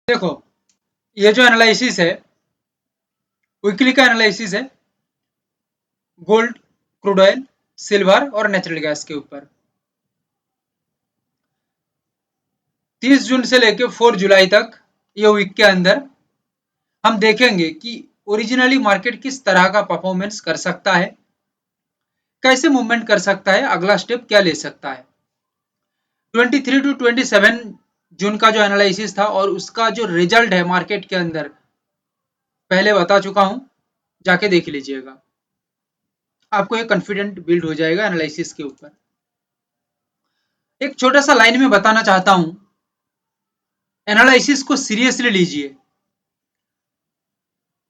देखो, ये जो एनालिसिस है, वीकली का एनालिसिस है गोल्ड, क्रूड ऑयल, सिल्वर और नेचुरल गैस के ऊपर। 30 जून से लेकर 4 जुलाई तक ये वीक के अंदर हम देखेंगे कि ओरिजिनली मार्केट किस तरह का परफॉर्मेंस कर सकता है, कैसे मूवमेंट कर सकता है, अगला स्टेप क्या ले सकता है। 23 टू 27 जून का जो एनालिसिस था और उसका जो रिजल्ट है मार्केट के अंदर पहले बता चुका हूं, जाके देख लीजिएगा। आपको एक कॉन्फिडेंट बिल्ड हो जाएगा एनालिसिस के ऊपर। एक छोटा सा लाइन में बताना चाहता हूं, एनालिसिस को सीरियसली लीजिए,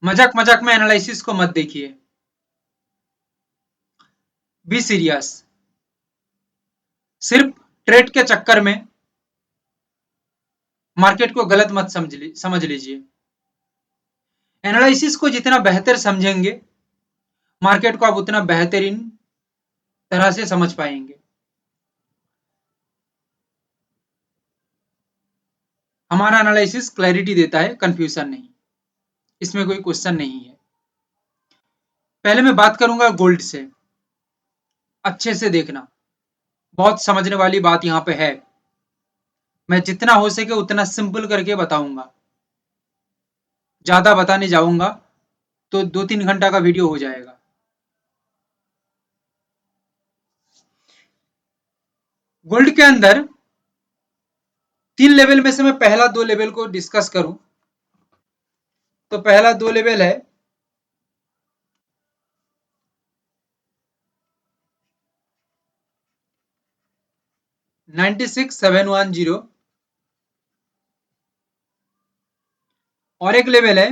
मजाक मजाक में एनालिसिस को मत देखिए। Be serious. सिर्फ ट्रेड के चक्कर में मार्केट को गलत मत समझ लीजिए। एनालिसिस को जितना बेहतर समझेंगे मार्केट को आप उतना बेहतरीन तरह से समझ पाएंगे। हमारा एनालिसिस क्लैरिटी देता है, कंफ्यूजन नहीं। इसमें कोई क्वेश्चन नहीं है। पहले मैं बात करूंगा गोल्ड से। अच्छे से देखना, बहुत समझने वाली बात यहां पे है। मैं जितना हो सके उतना सिंपल करके बताऊंगा, ज्यादा बताने जाऊंगा तो 2-3 घंटा का वीडियो हो जाएगा। गोल्ड के अंदर 3 लेवल में से मैं पहला 2 लेवल को डिस्कस करूं तो पहला 2 लेवल है 96,710 और एक लेवल है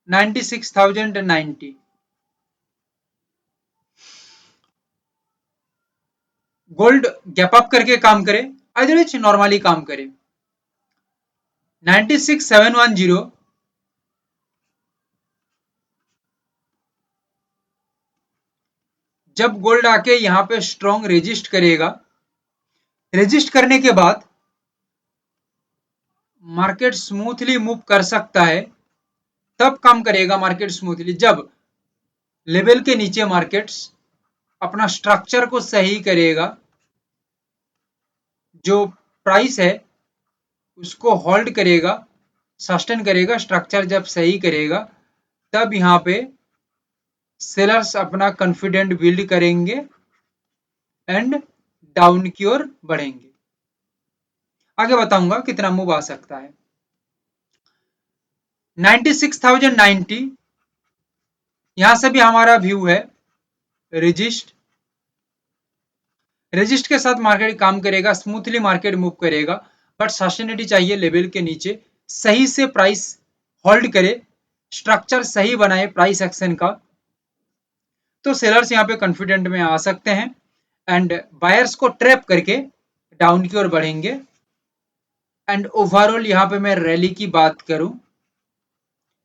96,090। गोल्ड गैप अप करके काम करे, अदरवाइज नॉर्मली काम करे। 96,710 जब गोल्ड आके यहां पे स्ट्रॉन्ग रेजिस्ट करेगा, रेजिस्ट करने के बाद मार्केट स्मूथली मूव कर सकता है। तब काम करेगा मार्केट स्मूथली जब लेवल के नीचे मार्केट्स अपना स्ट्रक्चर को सही करेगा, जो प्राइस है उसको होल्ड करेगा, सस्टेन करेगा, स्ट्रक्चर जब सही करेगा तब यहां पे सेलर्स अपना कॉन्फिडेंट बिल्ड करेंगे एंड डाउन की ओर बढ़ेंगे। आगे बताऊंगा कितना मूव आ सकता है। 96,090 यहां से भी हमारा व्यू है रेजिस्ट। रेजिस्ट के साथ मार्केट काम करेगा, स्मूथली मार्केट मूव करेगा, बट सस्टेनिटी चाहिए लेवल के नीचे, सही से प्राइस होल्ड करे, स्ट्रक्चर सही बनाए प्राइस एक्शन का, तो सेलर्स यहाँ पे कॉन्फिडेंट में आ सकते हैं एंड बायर्स को ट्रैप करके डाउन की ओर बढ़ेंगे। एंड ओवरऑल यहाँ पे मैं रैली की बात करूं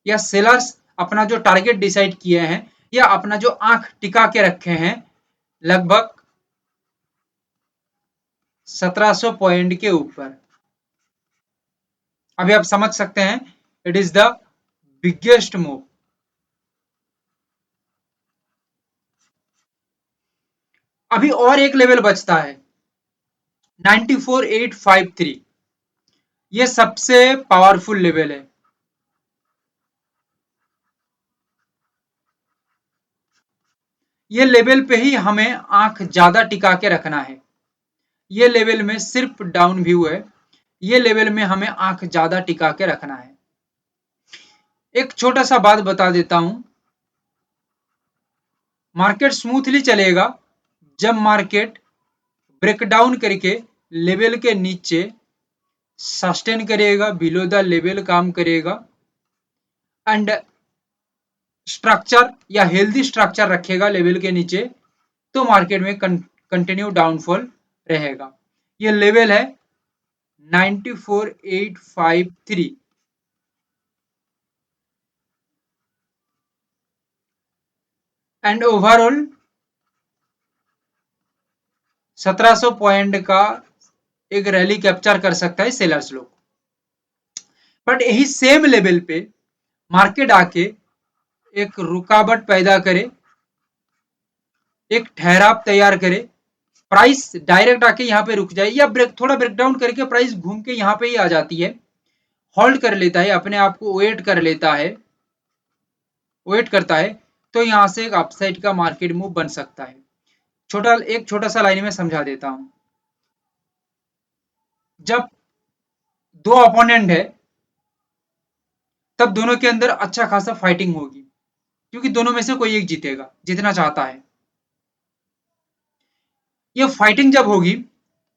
या सेलर्स अपना जो टारगेट डिसाइड किए हैं या अपना जो आंख टिका के रखे हैं लगभग 1700 पॉइंट के ऊपर, अभी आप समझ सकते हैं it is the biggest move. अभी और एक लेवल बचता है 94,853, ये सबसे पावरफुल लेवल है। ये लेवल पे ही हमें आंख ज्यादा टिका के रखना है। ये लेवल में सिर्फ डाउन व्यू है, ये लेवल में हमें आंख ज्यादा टिका के रखना है। एक छोटा सा बात बता देता हूं, मार्केट स्मूथली चलेगा जब मार्केट ब्रेकडाउन करके लेवल के नीचे सस्टेन करेगा, बिलो द लेवल काम करेगा एंड स्ट्रक्चर या हेल्दी स्ट्रक्चर रखेगा लेवल के नीचे, तो मार्केट में कंटिन्यू डाउनफॉल रहेगा। ये लेवल है 94,853 एंड ओवरऑल 1700 पॉइंट का एक रैली कैप्चर कर सकता है सेलर्स लोग। बट यही सेम लेवल पे मार्केट आके एक रुकावट पैदा करे, एक ठहराव तैयार करे, प्राइस डायरेक्ट आके यहाँ पे रुक जाए या थोड़ा ब्रेकडाउन करके प्राइस घूम के यहाँ पे ही आ जाती है, होल्ड कर लेता है, अपने आप को वेट कर लेता है, वेट करता है, तो यहाँ से एक अपसाइड का मार्केट मूव बन सकता है। एक छोटा सा लाइन में समझा देता हूं। जब दो अपोनेंट है तब दोनों के अंदर अच्छा खासा फाइटिंग होगी, क्योंकि दोनों में से कोई एक जीतेगा, जीतना चाहता है। ये फाइटिंग जब होगी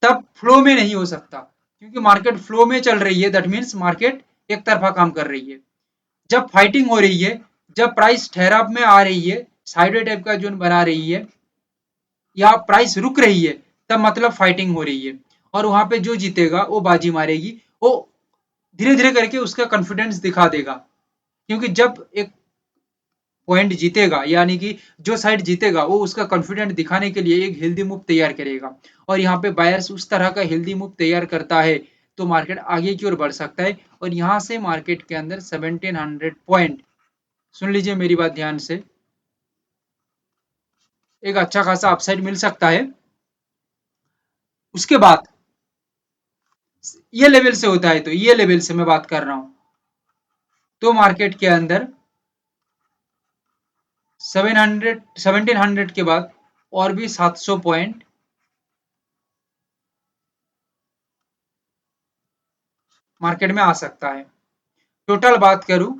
तब फ्लो में नहीं हो सकता, क्योंकि मार्केट फ्लो में चल रही है, दैट मीन्स मार्केट एक तरफा काम कर रही है। जब फाइटिंग हो रही है, जब प्राइस ठहराव में आ रही है, साइडवे टाइप का जोन बना रही है, या प्राइस रुक रही है, तब मतलब फाइटिंग हो रही है, और वहां पे जो जीतेगा वो बाजी मारेगी, वो धीरे धीरे करके उसका कॉन्फिडेंस दिखा देगा। क्योंकि जब एक पॉइंट जीतेगा, यानी कि जो साइड जीतेगा वो उसका कॉन्फिडेंट दिखाने के लिए एक हेल्दी मूव तैयार करेगा, और यहाँ पे बायर्स उस तरह का हेल्दी मूव तैयार करता है तो मार्केट आगे की ओर बढ़ सकता है। और यहाँ से मार्केट के अंदर 1700 पॉइंट, सुन लीजिए मेरी बात ध्यान से, एक अच्छा खासा अपसाइड मिल सकता है। उसके बाद ये लेवल से होता है, तो ये लेवल से मैं बात कर रहा हूं, तो मार्केट के अंदर 1700 के बाद और भी 700 पॉइंट मार्केट में आ सकता है। टोटल बात करूं,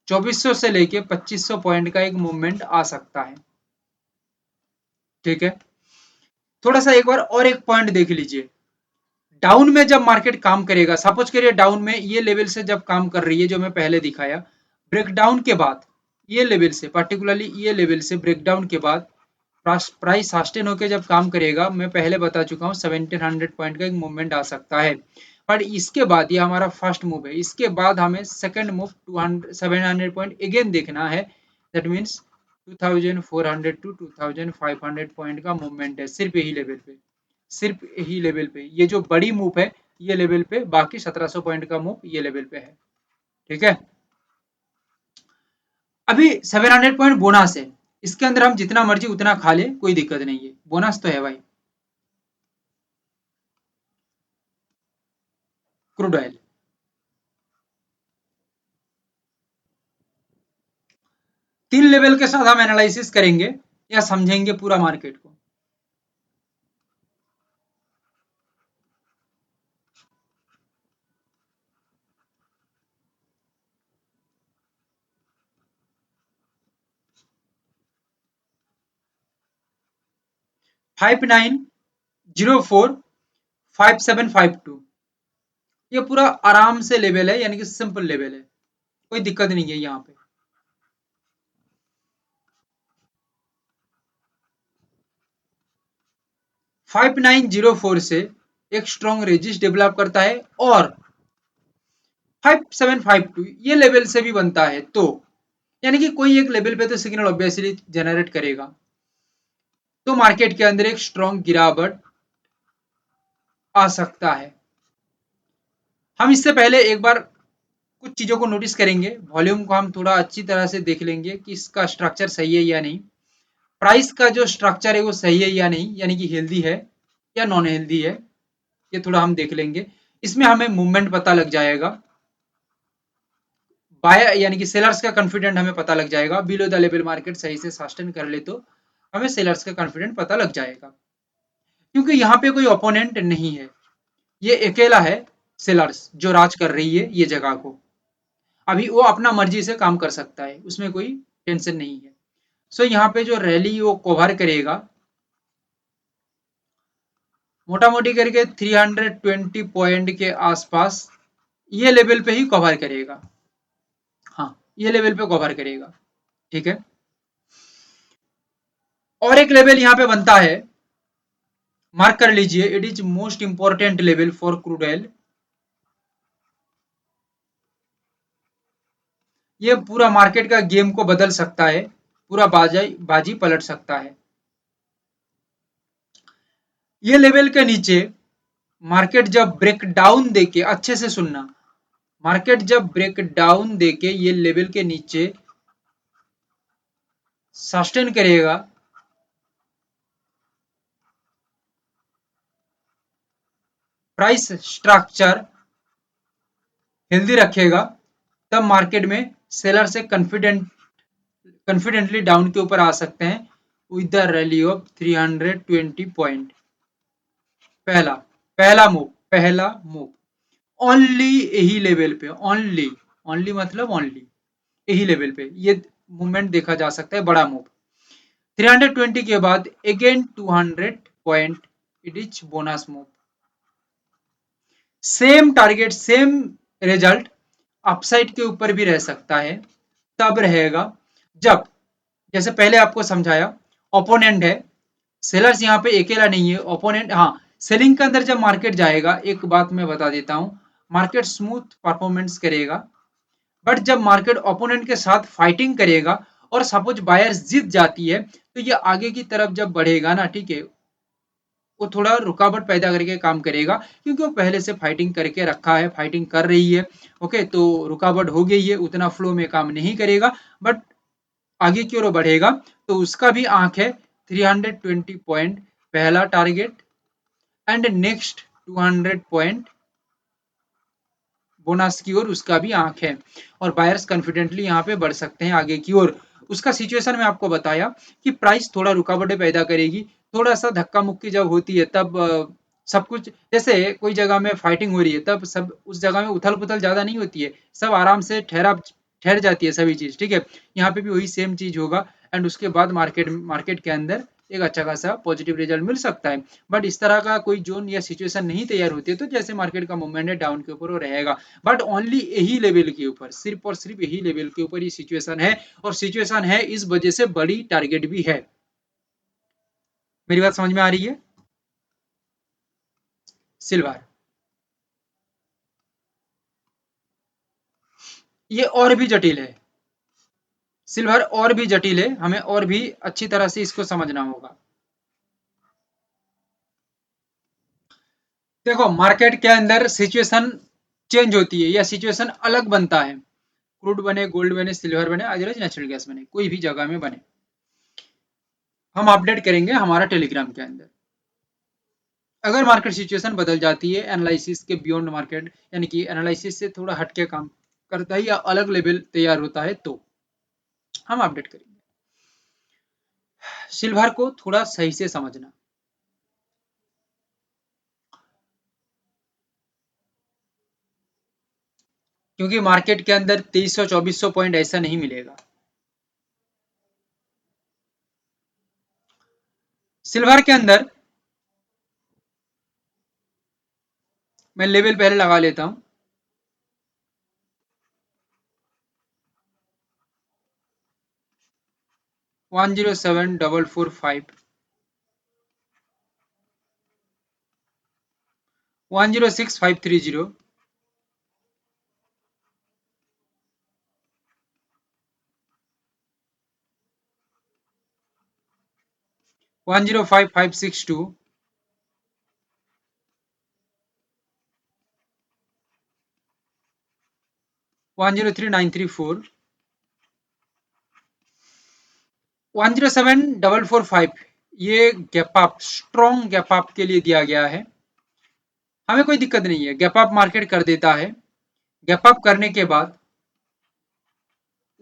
2400 से लेके 2500 पॉइंट का एक मूवमेंट आ सकता है। ठीक है, थोड़ा सा एक बार और एक पॉइंट देख लीजिए। डाउन में जब मार्केट काम करेगा, सपोज करिए डाउन में ये लेवल से जब काम कर रही है, जो मैं पहले दिखाया, ब्रेकडाउन के बाद ये लेवल से, पर्टिकुलरली ये लेवल से ब्रेकडाउन के बाद प्राइस सस्टेन होकर जब काम करेगा, मैं पहले बता चुका हूँ 1700 पॉइंट का एक मूवमेंट आ सकता है। पर इसके बाद ये हमारा फर्स्ट मूव है, इसके बाद हमें सेकंड मूव 200 700 पॉइंट अगेन देखना है, दैट मीन्स 2400 टू 2500 पॉइंट का मूवमेंट है सिर्फ यही लेवल पे, सिर्फ यही लेवल पे। ये जो बड़ी मूव है ये लेवल पे, बाकी 1700 पॉइंट का मूव ये लेवल पे है। ठीक है, अभी 700 पॉइंट बोनस है, इसके अंदर हम जितना मर्जी उतना खा ले, कोई दिक्कत नहीं है, बोनस तो है भाई। क्रूड ऑयल, तीन लेवल के साथ हम एनालिसिस करेंगे या समझेंगे पूरा मार्केट को। फाइव नाइन जीरो फोर 5752, ये पूरा आराम से लेवल है, यानी कि सिंपल लेवल है, कोई दिक्कत नहीं है यहाँ पे। 5904 से एक स्ट्रॉन्ग रेजिस्ट डेवलप करता है, और 5752 ये लेवल से भी बनता है, तो यानी कि कोई एक लेवल पे तो सिग्नल ऑब्वियसली जनरेट करेगा, तो मार्केट के अंदर एक स्ट्रॉन्ग गिरावट आ सकता है। हम इससे पहले एक बार कुछ चीजों को नोटिस करेंगे, वॉल्यूम को हम थोड़ा अच्छी तरह से देख लेंगे कि इसका स्ट्रक्चर सही है या नहीं, प्राइस का जो स्ट्रक्चर है वो सही है या नहीं, यानी कि हेल्दी है या नॉन हेल्दी है, ये थोड़ा हम देख लेंगे। इसमें हमें मूवमेंट पता लग जाएगा, बाय यानी कि सेलर्स का कॉन्फिडेंट हमें पता लग जाएगा, बिलो द लेवल मार्केट सही से सस्टेन कर ले तो हमें सेलर्स का कॉन्फिडेंट पता लग जाएगा, क्योंकि यहाँ पे कोई ओपोनेंट नहीं है, ये अकेला है सेलर्स जो राज कर रही है ये जगह को। अभी वो अपना मर्जी से काम कर सकता है, उसमें कोई टेंशन नहीं है। सो यहाँ पे जो रैली वो कवर करेगा, मोटा मोटी करके 320 पॉइंट के आसपास ये लेवल पे ही कवर करेगा, हाँ ये लेवल पे कवर करेगा। ठीक है, और एक लेवल यहाँ पे बनता है, मार्क कर लीजिए, it is most important level for crude oil. ये पूरा मार्केट का गेम को बदल सकता है, पूरा बाजी बाजी पलट सकता है। ये लेवल के नीचे मार्केट जब ब्रेक डाउन देके, अच्छे से सुनना, मार्केट जब ब्रेक डाउन देके ये लेवल के नीचे सस्टेन करेगा, प्राइस स्ट्रक्चर हेल्दी रखेगा, तब मार्केट में सेलर से कॉन्फिडेंटली डाउन के ऊपर आ सकते हैं with the rally of 320 point. पहला पहला मूव ओनली यही लेवल पे, ओनली ओनली मतलब ओनली यही लेवल पे ये मूवमेंट देखा जा सकता है, बड़ा मूव। 320 के बाद again 200 point, it is bonus move. Same target, same result upside के ऊपर भी रह सकता है, तब रहेगा जब, जैसे पहले आपको समझाया, ओपोनेंट है, सेलर्स यहाँ पे अकेला नहीं है, ओपोनेंट। हाँ, सेलिंग के अंदर जब मार्केट जाएगा, एक बात मैं बता देता हूँ, मार्केट स्मूथ परफॉर्मेंस करेगा, बट जब मार्केट ओपोनेंट के साथ फाइटिंग करेगा और सपोज बायर्स जीत जाती है, तो ये आगे की तरफ जब बढ़ेगा ना, ठीक है, वो थोड़ा रुकावट पैदा करके काम करेगा, क्योंकि वो पहले से फाइटिंग करके रखा है, फाइटिंग कर रही है। ओके, तो रुकावट हो गई है, उतना फ्लो में काम नहीं करेगा, बट आगे की ओर बढ़ेगा, तो उसका भी आंख है 320 पॉइंट पहला target, and next 200 point bonus की ओर उसका भी आंख है, और बायर्स कॉन्फिडेंटली यहाँ पे बढ़ सकते हैं आगे की ओर। उसका सिचुएशन में आपको बताया कि प्राइस थोड़ा रुकावटें पैदा करेगी, थोड़ा सा धक्का मुक्की जब होती है, तब सब कुछ, जैसे कोई जगह में फाइटिंग हो रही है, तब सब उस जगह में उथल पुथल ज्यादा नहीं होती है, सब आराम से ठहर जाती है सभी चीज, ठीक है। यहाँ पे भी वही सेम चीज होगा, एंड उसके बाद मार्केट के अंदर एक अच्छा खासा पॉजिटिव रिजल्ट मिल सकता है। बट इस तरह का कोई जोन या सिचुएशन नहीं तैयार होती है, तो जैसे मार्केट का मूवमेंट है डाउन के ऊपर वो रहेगा, बट ओनली यही लेवल के ऊपर, सिर्फ और सिर्फ यही लेवल के ऊपर ये सिचुएशन है, और सिचुएशन है इस वजह से बड़ी टारगेट भी है। मेरी बात समझ में आ रही है? सिल्वर, ये और भी जटिल है, सिल्वर और भी जटिल है, हमें और भी अच्छी तरह से इसको समझना होगा। देखो, मार्केट के अंदर सिचुएशन चेंज होती है या सिचुएशन अलग बनता है, क्रूड बने, गोल्ड बने, सिल्वर बने, अदरवाइज नेचुरल गैस बने, कोई भी जगह में बने, हम अपडेट करेंगे हमारा टेलीग्राम के अंदर। अगर मार्केट सिचुएशन बदल जाती है, एनालिसिस के बियॉन्ड मार्केट, यानी कि एनालिसिस से थोड़ा हटके काम करता है या अलग लेवल तैयार होता है, तो हम अपडेट करेंगे। सिल्वर को थोड़ा सही से समझना, क्योंकि मार्केट के अंदर 2300 2400 पॉइंट ऐसा नहीं मिलेगा। सिल्वर के अंदर मैं लेवल पहले लगा लेता हूं, 107445, 106530, 105562, 103934, 107445, ये gap up, strong gap up के लिए दिया गया है, हमें कोई दिक्कत नहीं है, गैप अप मार्केट कर देता है। गैप अप करने के बाद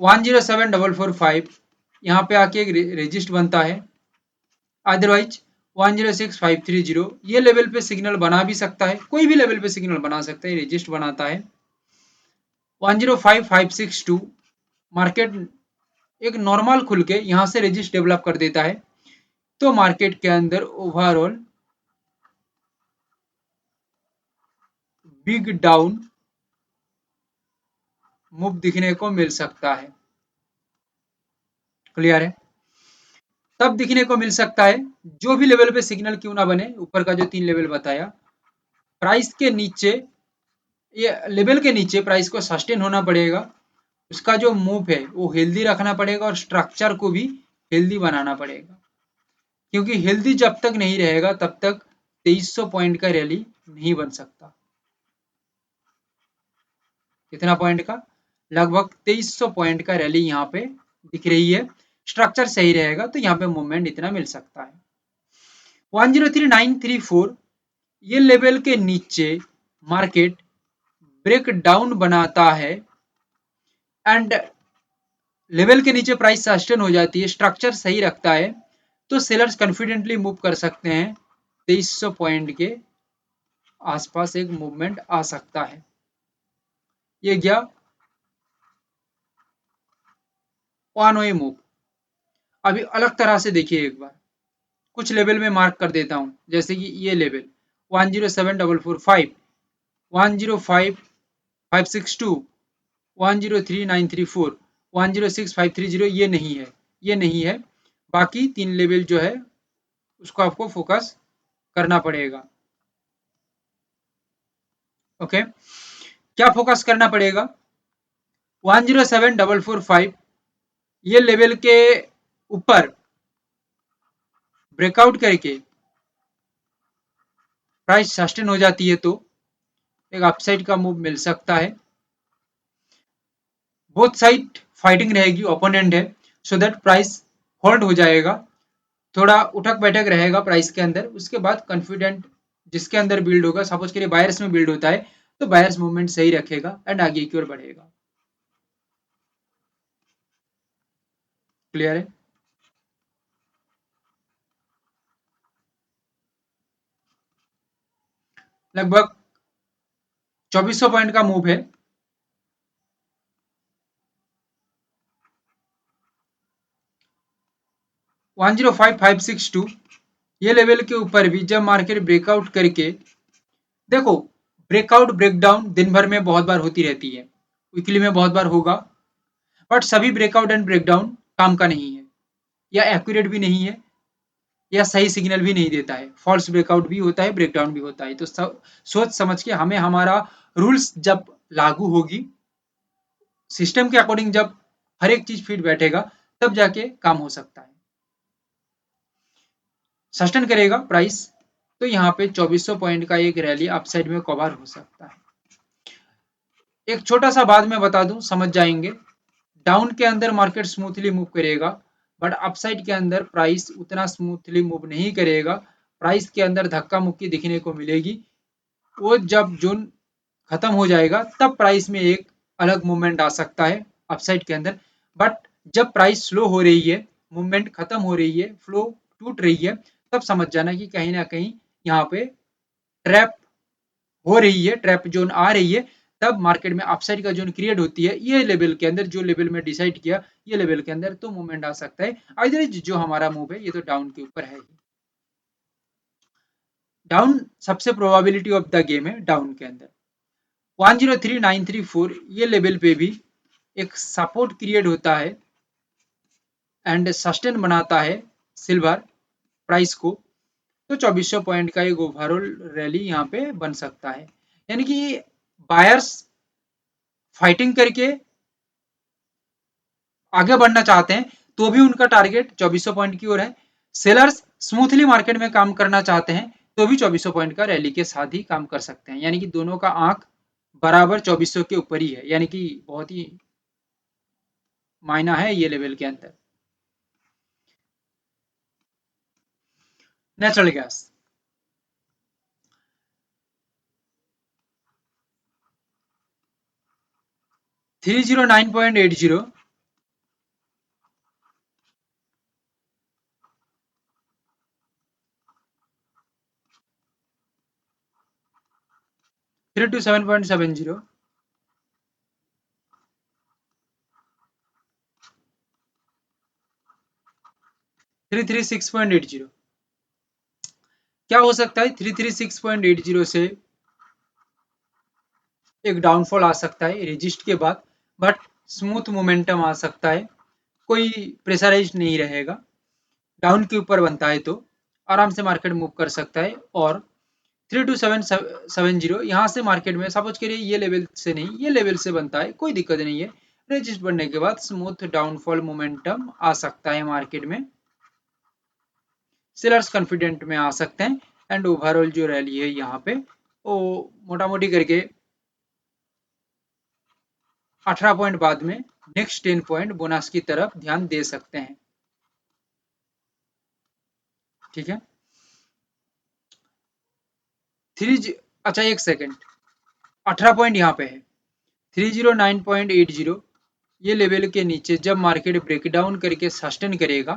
107445 यहाँ पे आके एक रेजिस्ट बनता है, अदरवाइज 106530, ये लेवल पे सिग्नल बना भी सकता है, कोई भी लेवल पे सिग्नल बना सकता है, रेजिस्ट बनाता है। 105562 मार्केट एक नॉर्मल खुल के यहाँ से रेजिस्ट डेवलप कर देता है, तो मार्केट के अंदर ओवरऑल बिग डाउन मूव दिखने को मिल सकता है। क्लियर है? तब दिखने को मिल सकता है, जो भी लेवल पे सिग्नल क्यों ना बने, ऊपर का जो 3 लेवल बताया, प्राइस के नीचे, ये लेवल के नीचे प्राइस को सस्टेन होना पड़ेगा, उसका जो मूव है वो हेल्दी रखना पड़ेगा, और स्ट्रक्चर को भी हेल्दी बनाना पड़ेगा, क्योंकि हेल्दी जब तक नहीं रहेगा तब तक 2300 पॉइंट का रैली नहीं बन सकता। कितना पॉइंट का? लगभग 2300 पॉइंट का रैली यहाँ पे दिख रही है। स्ट्रक्चर सही रहेगा तो यहाँ पे मूवमेंट इतना मिल सकता है। 103934 ये लेवल के नीचे मार्केट ब्रेक डाउन बनाता है एंड लेवल के नीचे प्राइस सस्टेन हो जाती है, स्ट्रक्चर सही रखता है, तो सेलर्स कॉन्फिडेंटली मूव कर सकते हैं। 2300 पॉइंट के आसपास एक मूवमेंट आ सकता है। ये गया वन वे मूव। अभी अलग तरह से देखिए एक बार, कुछ लेवल में मार्क कर देता हूं, जैसे कि ये लेवल 107445, 105562, 103934, 106530, ये नहीं है, ये नहीं है। बाकी तीन लेवल जो है उसको आपको फोकस करना पड़ेगा। ओके, क्या फोकस करना पड़ेगा? 107445 ये लेवल के ऊपर ब्रेकआउट करके प्राइस सस्टेन हो जाती है तो एक अपसाइड का मूव मिल सकता है। बोथ साइड फाइटिंग रहेगी, ओपोनेंट है, सो दैट प्राइस होल्ड हो जाएगा, थोड़ा उठक बैठक रहेगा प्राइस के अंदर। उसके बाद कॉन्फिडेंट जिसके अंदर बिल्ड होगा, सपोज करिए बायर्स में बिल्ड होता है तो बायर्स मूवमेंट सही रखेगा एंड आगे की ओर बढ़ेगा। क्लियर है? लगभग 2400 पॉइंट का मूव है। 105562 ये लेवल के ऊपर भी जब मार्केट ब्रेकआउट करके, देखो ब्रेकआउट ब्रेकडाउन दिन भर में बहुत बार होती रहती है, वीकली में बहुत बार होगा, बट सभी ब्रेकआउट एंड ब्रेकडाउन काम का नहीं है, या एक्यूरेट भी नहीं है, या सही सिग्नल भी नहीं देता है। फॉल्स ब्रेकआउट भी होता है, ब्रेकडाउन भी होता है। तो सोच समझ के हमें हमारा रूल्स जब लागू होगी, सिस्टम के अकॉर्डिंग जब हर एक चीज फिट बैठेगा, तब जाके काम हो सकता है। सस्टेन करेगा प्राइस तो यहाँ पे 2400 पॉइंट का एक रैली अपसाइड में कवर हो सकता है। एक छोटा सा बात मैं बता दूं, समझ जाएंगे। डाउन के अंदर मार्केट स्मूथली मूव करेगा, बट अपसाइड के अंदर प्राइस उतना स्मूथली मूव नहीं करेगा। प्राइस के अंदर धक्का मुक्की दिखने को मिलेगी। वो जब जोन खत्म हो जाएगा तब प्राइस में एक अलग मूवमेंट आ सकता है अपसाइड के अंदर। बट जब प्राइस स्लो हो रही है, मूवमेंट खत्म हो रही है, फ्लो टूट रही है, तब समझ जाना कि कहीं ना कहीं यहाँ पे ट्रैप हो रही है, ट्रैप जोन आ रही है। तब मार्केट में अपसाइड का जोन क्रिएट होती है, ये लेवल के अंदर, जो लेवल में डिसाइड किया, ये लेवल के अंदर तो मूवमेंट आ सकता है। अदरवाइज जो हमारा मूव है ये तो डाउन के ऊपर है। डाउन सबसे प्रोबेबिलिटी ऑफ द गेम है डाउन के अंदर। 103934 ये लेवल पे भी एक सपोर्ट क्रिएट होता है एंड सस्टेन बनाता है सिल्वर प्राइस को, तो 2400 पॉइंट का एक ओवरऑल रैली यहाँ पे बन सकता है। यानी कि बायर्स फाइटिंग करके आगे बढ़ना चाहते हैं तो भी उनका टारगेट 2400 पॉइंट की ओर है। सेलर्स स्मूथली मार्केट में काम करना चाहते हैं तो भी 2400 पॉइंट का रैली के साथ ही काम कर सकते हैं। यानी कि दोनों का आंख बराबर 2400 के ऊपर ही है, यानी कि बहुत ही मायना है ये लेवल के अंदर। Natural gas, 309.80, 327.70, 336.80। क्या हो सकता है? 336.80 से एक डाउनफॉल आ सकता है रेजिस्ट के बाद, बट स्मूथ मोमेंटम आ सकता है, कोई प्रेशराइज नहीं रहेगा। डाउन के ऊपर बनता है तो आराम से मार्केट मूव कर सकता है। और 32770 यहाँ से मार्केट में सपोज करिए ये लेवल से नहीं, ये लेवल से बनता है, कोई दिक्कत नहीं है। रेजिस्ट बनने के बाद स्मूथ डाउनफॉल मोमेंटम आ सकता है मार्केट में, सेलर्स कॉन्फिडेंट में आ सकते हैं एंड ओवरऑल जो रैली है यहाँ पे वो मोटा मोटी करके 18 पॉइंट बाद में नेक्स्ट 10 पॉइंट बोनस की तरफ ध्यान दे सकते हैं। ठीक है, अच्छा एक सेकेंड, 18 पॉइंट यहाँ पे है, 309.80 ये लेवल के नीचे जब मार्केट ब्रेकडाउन करके सस्टेन करेगा,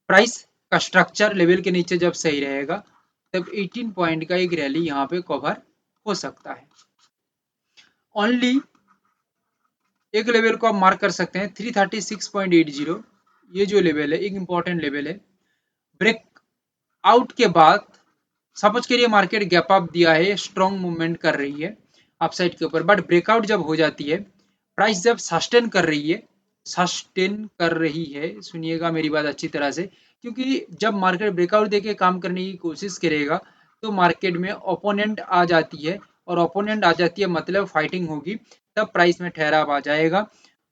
प्राइस का स्ट्रक्चर लेवल के नीचे जब सही रहेगा, तब 18 पॉइंट का एक रैली यहाँ पे कवर हो सकता है। ओनली एक लेवल को आप मार्क कर सकते हैं 336.80, ये जो लेवल है एक इंपॉर्टेंट लेवल है। ब्रेक आउट के बाद सपोज करिए मार्केट गैप अप दिया है, स्ट्रॉन्ग मूवमेंट कर रही है अपसाइड के ऊपर, बट ब्रेकआउट जब हो जाती है, प्राइस जब सस्टेन कर रही है, सुनिएगा मेरी बात अच्छी तरह से, क्योंकि जब मार्केट ब्रेकआउट देके काम करने की कोशिश करेगा तो मार्केट में ओपोनेंट आ जाती है, और ओपोनेंट आ जाती है मतलब फाइटिंग होगी, तब प्राइस में ठहराव आ जाएगा,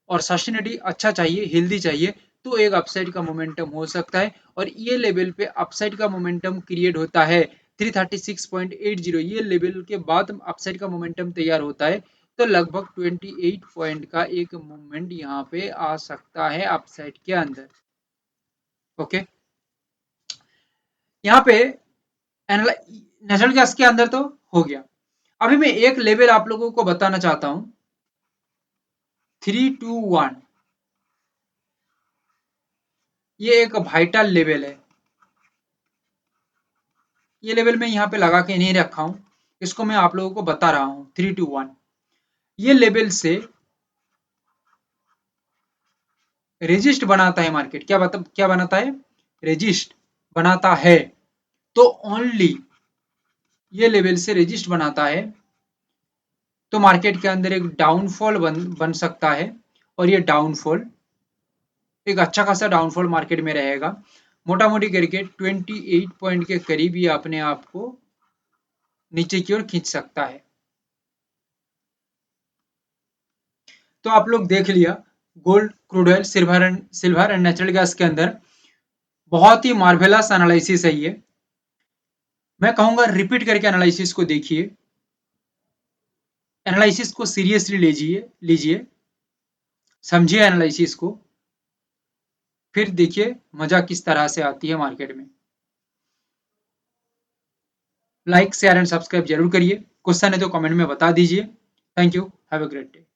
और सस्टेनिटी अच्छा चाहिए, हेल्दी चाहिए, तो एक अपसाइड का मोमेंटम हो सकता है, और ये लेवल पे अपसाइड का मोमेंटम क्रिएट होता है 336.80, ये लेवल के बाद अपसाइड का मोमेंटम तैयार होता है, तो लगभग 28 पॉइंट का एक मूवमेंट यहाँ पे आ सकता है अपसाइड के अंदर। ओके, यहाँ पे नेचुरल गैस के अंदर तो हो गया। अभी मैं एक लेवल आप लोगों को बताना चाहता हूं, 321, ये एक वाइटल लेवल है, ये लेवल मैं यहाँ पे लगा के नहीं रखा हूं, इसको मैं आप लोगों को बता रहा हूं। 321 ये लेवल से रेजिस्ट बनाता है मार्केट, क्या बनाता है, रेजिस्ट बनाता है, तो ओनली ये लेवल से रेजिस्ट बनाता है, तो मार्केट के अंदर एक डाउनफॉल बन सकता है, और ये डाउनफॉल एक अच्छा खासा डाउनफॉल मार्केट में रहेगा, मोटा मोटी करके 28 पॉइंट के करीब ये अपने आप को नीचे की ओर खींच सकता है। तो आप लोग देख लिया, gold, crude oil, silver and natural gas के अंदर बहुत ही मार्वेलस एनालिसिस है ये, मैं कहूंगा रिपीट करके एनालिसिस को देखिए, एनालिसिस को सीरियसली लीजिए, समझिए एनालिसिस को, फिर देखिए मजा किस तरह से आती है मार्केट में। लाइक शेयर एंड सब्सक्राइब जरूर करिए, क्वेश्चन है तो कमेंट में बता दीजिए। Thank you, have a great day.